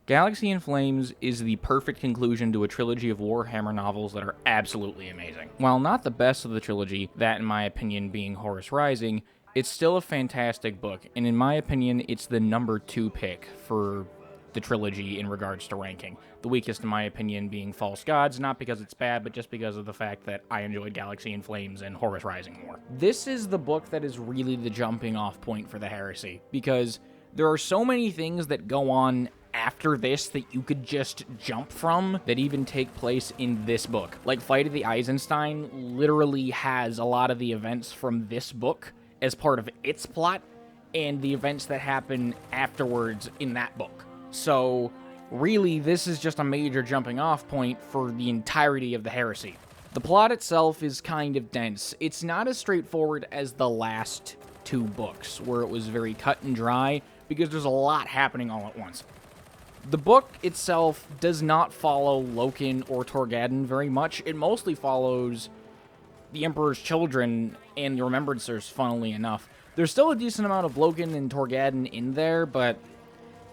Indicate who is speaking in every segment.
Speaker 1: Galaxy in Flames is the perfect conclusion to a trilogy of Warhammer novels that are absolutely amazing. While not the best of the trilogy, that in my opinion being Horus Rising, it's still a fantastic book, and in my opinion, it's the number 2 pick for the trilogy in regards to ranking. The weakest in my opinion being False Gods, not because it's bad, but just because of the fact that I enjoyed Galaxy in Flames and Horus Rising more. This is the book that is really the jumping off point for the heresy, because there are so many things that go on after this that you could just jump from that even take place in this book. Like Fight of the Eisenstein literally has a lot of the events from this book as part of its plot and the events that happen afterwards in that book. So really, this is just a major jumping off point for the entirety of the heresy. The plot itself is kind of dense. It's not as straightforward as the last 2 books, where it was very cut and dry, because there's a lot happening all at once. The book itself does not follow Loken or Torgadon very much. It mostly follows the Emperor's Children and the Remembrancers, funnily enough. There's still a decent amount of Loken and Torgadon in there, but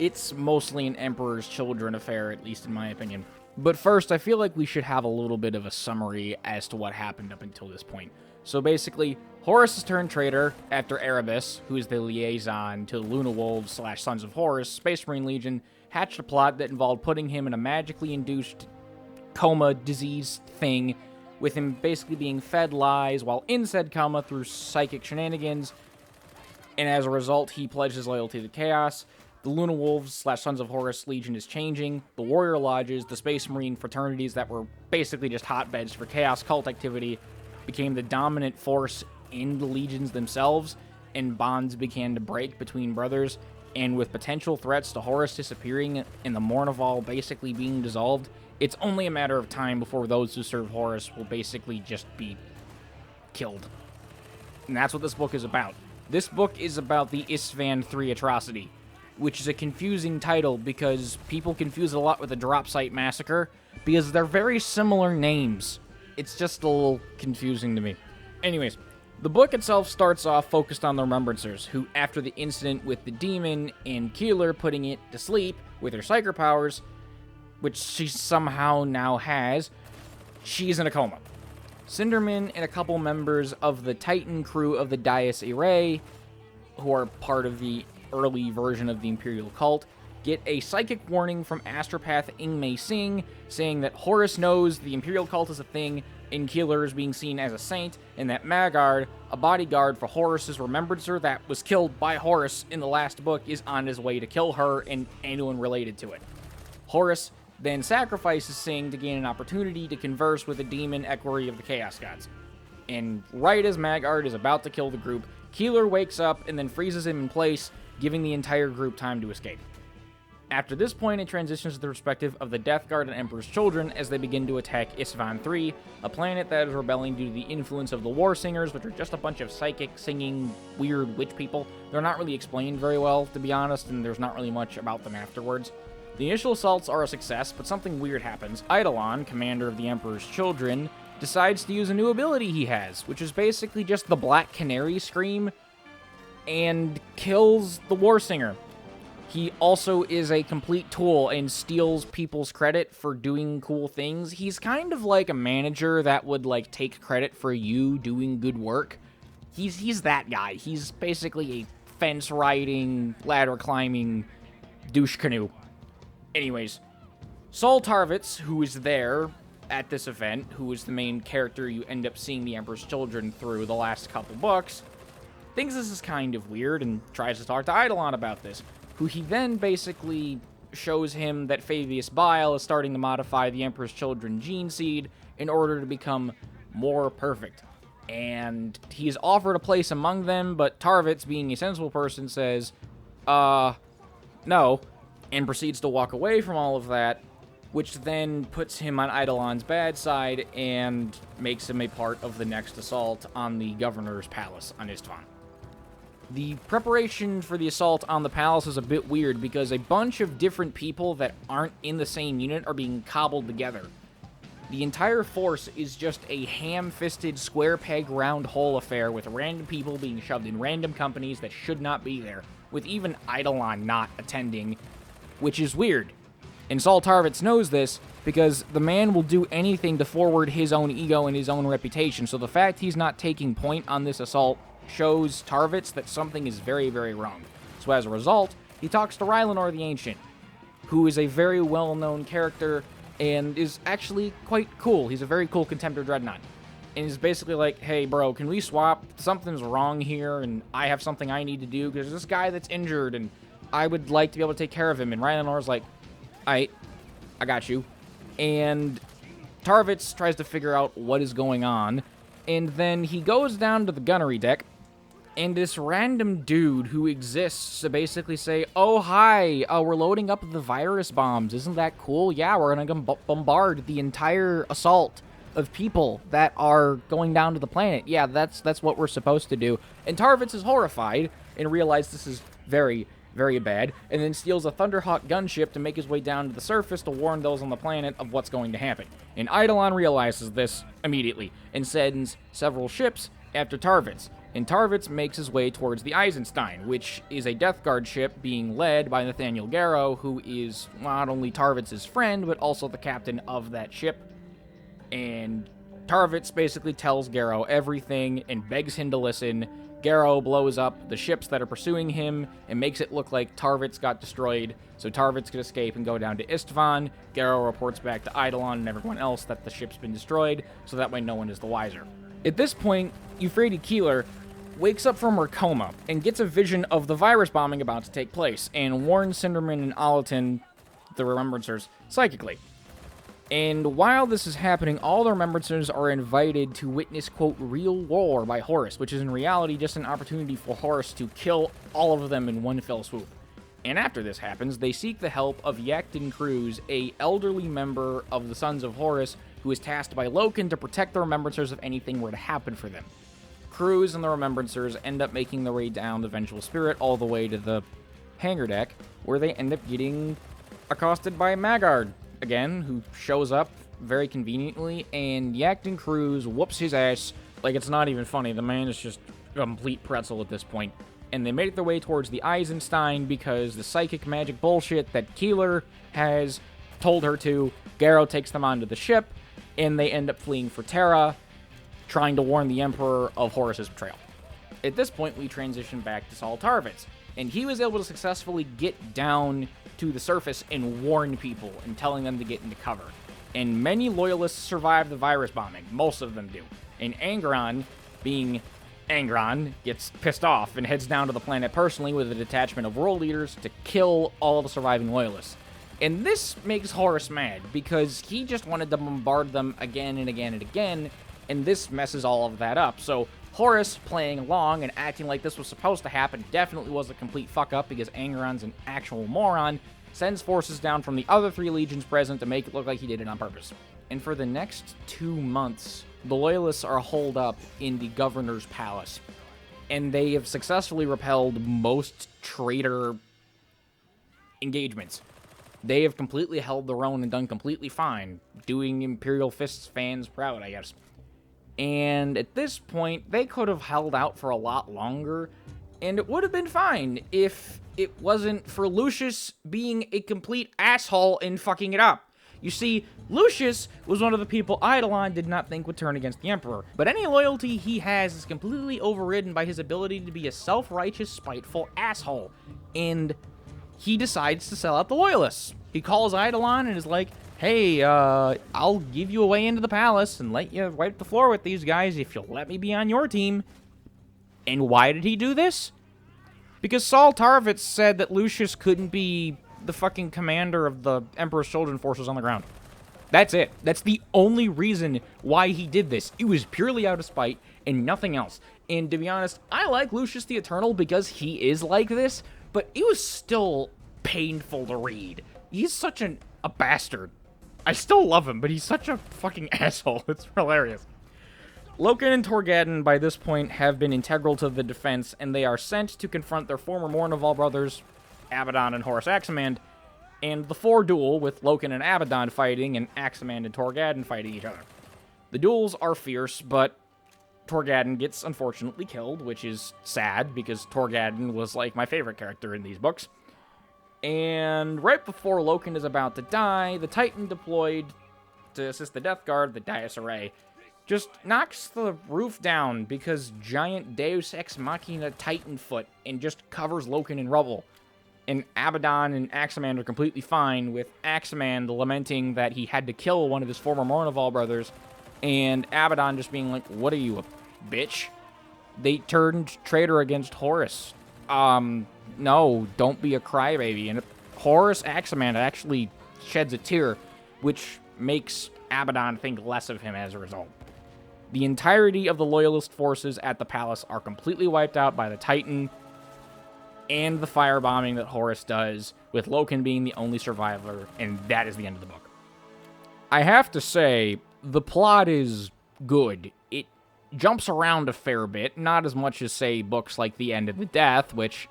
Speaker 1: it's mostly an Emperor's Children affair, at least in my opinion. But first, I feel like we should have a little bit of a summary as to what happened up until this point. So basically, Horus is turned traitor after Erebus, who is the liaison to the Luna Wolves / Sons of Horus, Space Marine Legion, hatched a plot that involved putting him in a magically induced coma disease thing, with him basically being fed lies while in said coma through psychic shenanigans, and as a result, he pledged his loyalty to Chaos. The Luna Wolves / Sons of Horus Legion is changing. The Warrior Lodges, the Space Marine fraternities that were basically just hotbeds for Chaos cult activity, became the dominant force in the legions themselves, and bonds began to break between brothers. And with potential threats to Horus disappearing and the Mournival basically being dissolved, it's only a matter of time before those who serve Horus will basically just be killed. And that's what this book is about. This book is about the Istvaan III atrocity, which is a confusing title because people confuse it a lot with the Drop Site Massacre, because they're very similar names. It's just a little confusing to me. Anyways, the book itself starts off focused on the Remembrancers, who, after the incident with the demon and Keeler putting it to sleep with her psyker powers, which she somehow now has, she's in a coma. Cinderman and a couple members of the Titan crew of the Dies Irae, who are part of the early version of the Imperial cult, get a psychic warning from astropath Ingmei Singh saying that Horus knows the Imperial cult is a thing, and Keeler is being seen as a saint, and that Magard, a bodyguard for Horus's Remembrancer that was killed by Horus in the last book, is on his way to kill her and anyone related to it. Horus then sacrifices Singh to gain an opportunity to converse with the demon equerry of the Chaos Gods. And right as Magard is about to kill the group, Keeler wakes up and then freezes him in place, giving the entire group time to escape. After this point, it transitions to the perspective of the Death Guard and Emperor's Children as they begin to attack Istvaan III, a planet that is rebelling due to the influence of the War Singers, which are just a bunch of psychic, singing, weird witch people. They're not really explained very well, to be honest, and there's not really much about them afterwards. The initial assaults are a success, but something weird happens. Eidolon, commander of the Emperor's Children, decides to use a new ability he has, which is basically just the Black Canary Scream, and kills the War Singer. He also is a complete tool and steals people's credit for doing cool things. He's kind of like a manager that would, like, take credit for you doing good work. He's that guy. He's basically a fence-riding, ladder-climbing douche canoe. Anyways, Saul Tarvitz, who is there at this event, who is the main character you end up seeing the Emperor's Children through the last couple books, thinks this is kind of weird and tries to talk to Eidolon about this, who he then basically shows him that Fabius Bile is starting to modify the Emperor's Children gene seed in order to become more perfect. And he's offered a place among them, but Tarvitz, being a sensible person, says, no, and proceeds to walk away from all of that, which then puts him on Eidolon's bad side and makes him a part of the next assault on the Governor's Palace on Istvaan. The preparation for the assault on the palace is a bit weird because a bunch of different people that aren't in the same unit are being cobbled together. The entire force is just a ham-fisted, square-peg-round-hole affair with random people being shoved in random companies that should not be there, with even Eidolon not attending, which is weird. And Saul Tarvitz knows this because the man will do anything to forward his own ego and his own reputation. So the fact he's not taking point on this assault shows Tarvitz that something is very, very wrong. So as a result, he talks to Rylanor the Ancient, who is a very well-known character and is actually quite cool. He's a very cool Contemptor Dreadnought. And he's basically like, hey, bro, can we swap? Something's wrong here, and I have something I need to do because there's this guy that's injured, and I would like to be able to take care of him. And Rylanor's like, I got you. And Tarvitz tries to figure out what is going on, and then he goes down to the gunnery deck, and this random dude who exists to basically say, oh, hi, we're loading up the virus bombs. Isn't that cool? Yeah, we're going to bombard the entire assault of people that are going down to the planet. Yeah, that's what we're supposed to do. And Tarvitz is horrified and realizes this is very, very bad, and then steals a Thunderhawk gunship to make his way down to the surface to warn those on the planet of what's going to happen. And Eidolon realizes this immediately and sends several ships after Tarvitz. And Tarvitz makes his way towards the Eisenstein, which is a Death Guard ship being led by Nathaniel Garrow, who is not only Tarvitz's friend, but also the captain of that ship. And Tarvitz basically tells Garrow everything and begs him to listen. Garrow blows up the ships that are pursuing him and makes it look like Tarvitz got destroyed, so Tarvitz could escape and go down to Istvaan. Garrow reports back to Eidolon and everyone else that the ship's been destroyed, so that way no one is the wiser. At this point, Euphrates Keeler wakes up from her coma and gets a vision of the virus bombing about to take place, and warns Cinderman and Olatin, the Remembrancers, psychically. And while this is happening, all the Remembrancers are invited to witness, quote, real war by Horus, which is in reality just an opportunity for Horus to kill all of them in one fell swoop. And after this happens, they seek the help of Yakton Cruz, a elderly member of the Sons of Horus, who is tasked by Loken to protect the Remembrancers if anything were to happen for them. Cruz and the Remembrancers end up making their way down the Vengeful Spirit all the way to the hangar deck, where they end up getting accosted by Magard again, who shows up very conveniently, and Yakton Cruz whoops his ass like it's not even funny. The man is just a complete pretzel at this point. And they make their way towards the Eisenstein because the psychic magic bullshit that Keeler has told her to, Garrow takes them onto the ship, and they end up fleeing for Terra, trying to warn the Emperor of Horus's betrayal. At this point, we transition back to Saul Tarvitz, and he was able to successfully get down to the surface and warn people and telling them to get into cover. And many loyalists survive the virus bombing. Most of them do. And Angron, being Angron, gets pissed off and heads down to the planet personally with a detachment of world leaders to kill all the surviving loyalists. And this makes Horus mad because he just wanted to bombard them again and again and again, and this messes all of that up. So Horus, playing along and acting like this was supposed to happen, definitely was a complete fuck-up because Angron's an actual moron, sends forces down from the other 3 legions present to make it look like he did it on purpose. And for the next 2 months, the Loyalists are holed up in the Governor's Palace, and they have successfully repelled most traitor engagements. They have completely held their own and done completely fine, doing Imperial Fist's fans proud, I guess. And at this point, they could have held out for a lot longer, and it would have been fine if it wasn't for Lucius being a complete asshole and fucking it up. You see, Lucius was one of the people Eidolon did not think would turn against the Emperor, but any loyalty he has is completely overridden by his ability to be a self-righteous, spiteful asshole, and he decides to sell out the Loyalists. He calls Eidolon and is like, hey, I'll give you a way into the palace and let you wipe the floor with these guys if you'll let me be on your team. And why did he do this? Because Saul Tarvitz said that Lucius couldn't be the fucking commander of the Emperor's children forces on the ground. That's it. That's the only reason why he did this. It was purely out of spite and nothing else. And to be honest, I like Lucius the Eternal because he is like this, but it was still painful to read. He's such a bastard. I still love him, but he's such a fucking asshole. It's hilarious. Loken and Torgadon, by this point, have been integral to the defense, and they are sent to confront their former Mournival brothers, Abaddon and Horus Aximand, and the 4 duel with Loken and Abaddon fighting, and Aximand and Torgadon fighting each other. The duels are fierce, but Torgadon gets unfortunately killed, which is sad, because Torgadon was, like, my favorite character in these books. And right before Loken is about to die, the Titan deployed to assist the Death Guard, the Dias Array, just knocks the roof down because giant Deus Ex Machina Titan foot and just covers Loken in rubble. And Abaddon and Axeman are completely fine, with Axeman lamenting that he had to kill one of his former Mournival brothers, and Abaddon just being like, what are you, a bitch? They turned traitor against Horus. No, don't be a crybaby. And Horus Axeman actually sheds a tear, which makes Abaddon think less of him as a result. The entirety of the loyalist forces at the palace are completely wiped out by the Titan and the firebombing that Horus does, with Loken being the only survivor, and that is the end of the book. I have to say, the plot is good. It jumps around a fair bit, not as much as, say, books like The End of the Death, which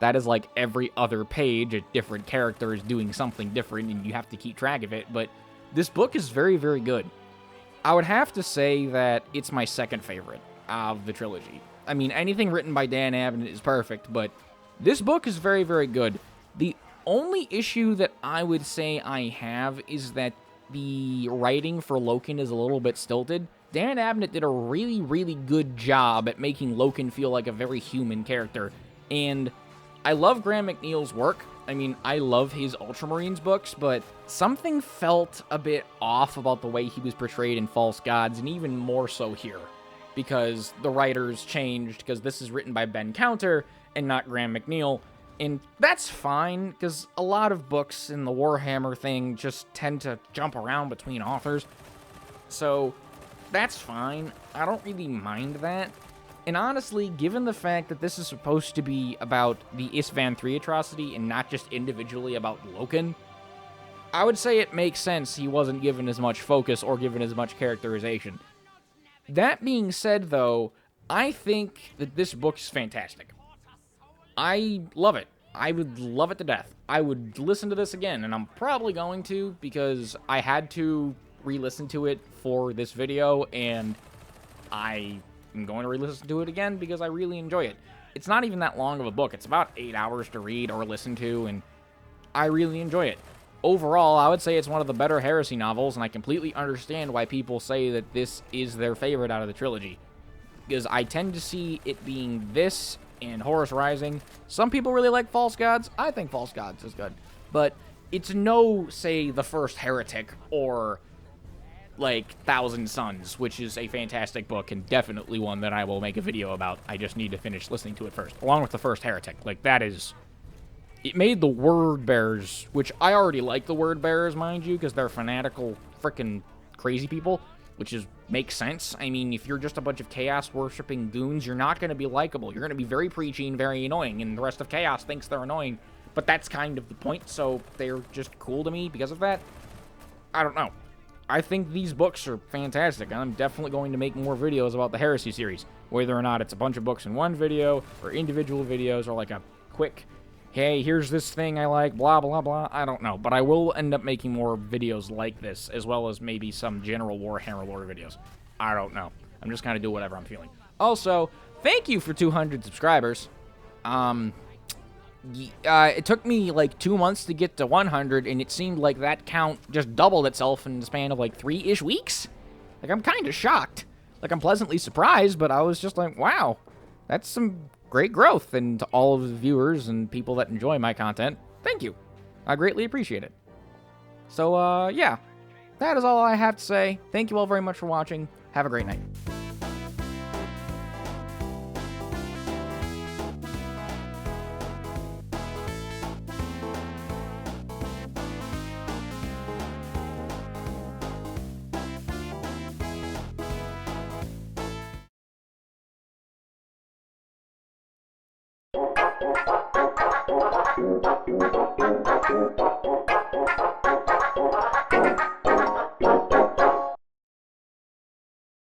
Speaker 1: that is like every other page, a different character is doing something different, and you have to keep track of it, but this book is very, very good. I would have to say that it's my second favorite of the trilogy. I mean, anything written by Dan Abnett is perfect, but this book is very, very good. The only issue that I would say I have is that the writing for Loken is a little bit stilted. Dan Abnett did a really, really good job at making Loken feel like a very human character, and I love Graham McNeil's work. I mean, I love his Ultramarines books, but something felt a bit off about the way he was portrayed in False Gods, and even more so here, because the writers changed, because this is written by Ben Counter and not Graham McNeil, and that's fine, because a lot of books in the Warhammer thing just tend to jump around between authors, so that's fine. I don't really mind that. And honestly, given the fact that this is supposed to be about the Istvaan III atrocity and not just individually about Loken, I would say it makes sense he wasn't given as much focus or given as much characterization. That being said, though, I think that this book is fantastic. I love it. I would love it to death. I would listen to this again, and I'm probably going to, because I had to re-listen to it for this video, and I'm going to re-listen to it again because I really enjoy it. It's not even that long of a book. It's about 8 hours to read or listen to, and I really enjoy it. Overall, I would say it's one of the better heresy novels, and I completely understand why people say that this is their favorite out of the trilogy, because I tend to see it being this and Horus Rising. Some people really like False Gods. I think False Gods is good, but it's no, say, The First Heretic or like Thousand Suns, which is a fantastic book and definitely one that I will make a video about. I just need to finish listening to it first, along with The First Heretic. Like, that is... It made the Word Bearers, which I already like the Word Bearers, mind you, because they're fanatical, frickin' crazy people, which makes sense. I mean, if you're just a bunch of chaos-worshipping goons, you're not going to be likable. You're going to be very preachy and very annoying, and the rest of Chaos thinks they're annoying, but that's kind of the point, so they're just cool to me because of that. I don't know. I think these books are fantastic, and I'm definitely going to make more videos about the Heresy series, whether or not it's a bunch of books in one video, or individual videos, or like a quick, hey, here's this thing I like, blah, blah, blah, I don't know, but I will end up making more videos like this, as well as maybe some general Warhammer lore videos. I don't know. I'm just kind of doing whatever I'm feeling. Also, thank you for 200 subscribers. It took me like 2 months to get to 100, and it seemed like that count just doubled itself in the span of like 3-ish weeks. Like, I'm kind of shocked. Like, I'm pleasantly surprised, but I was just like, wow, that's some great growth. And to all of the viewers and people that enjoy my content, thank you. I greatly appreciate it. So, yeah, that is all I have to say. Thank you all very much for watching. Have a great night.